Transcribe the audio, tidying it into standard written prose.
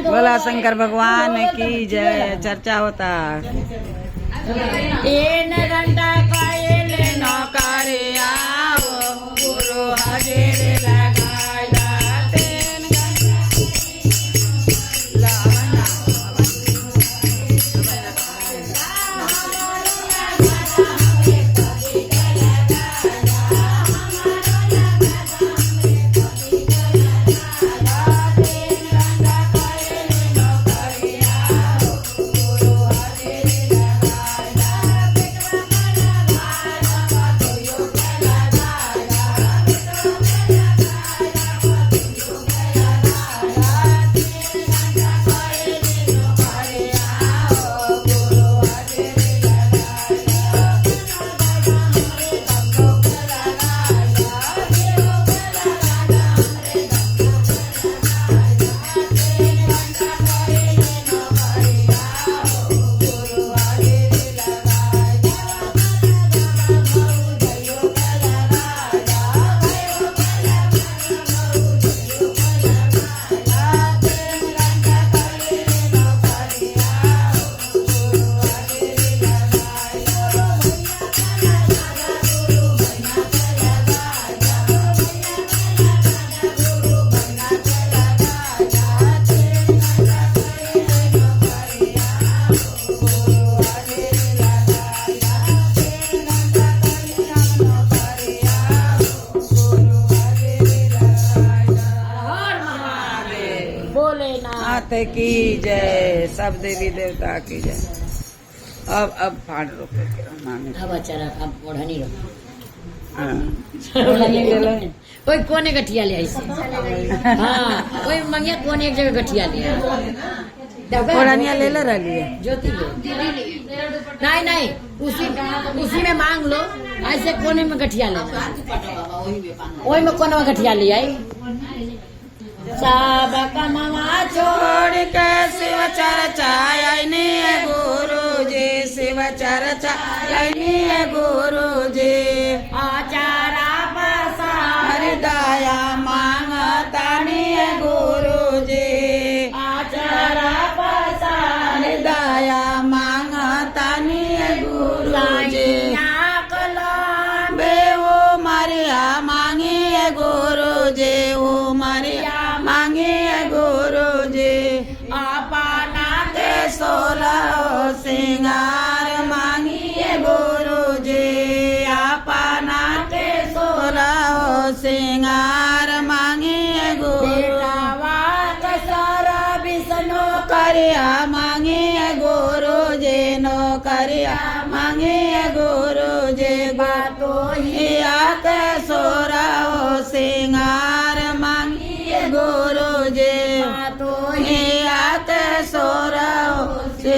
बोला शंकर भगवान की जय। चर्चा होता इन घंटा कायल नौकरिया गुरु हाजिर लगाया तीन नाथ की जय। सब देवी देवता की जय। अब फाड़ रोके अब अच्छा अब ओढ़नी रो हाँ कोई कोने गठिया ले ऐसे हाँ कोई मंगिया कोने एक जगह गठिया लिया ओढ़निया ले ले रही है ज्योति लो नहीं नहीं उसी में मांग लो ऐसे कोने में गठिया ले वही में कोने में गठिया ले आई सब कमवा छोड़ के शिव चर्चा गुरु जी। शिव चर्चा गुरु जी। आचारा पसार दया मांगतानी गुरु जी। आचारा पसार दया मांगतानी गुरु जी। बेवो मारिया मांगी गुरु जी। वो मारिया मांगे गुरु जी। अपना के 16 सिंगार मांगिए गुरु जी। अपना के 16 सिंगार मांगिए गुरु। सारा विष्णु करिया मांगिए गुरु जी। नो करिया मांगिए गुरु जी। बातो ही के 16 सिंगार मांगिए गुरु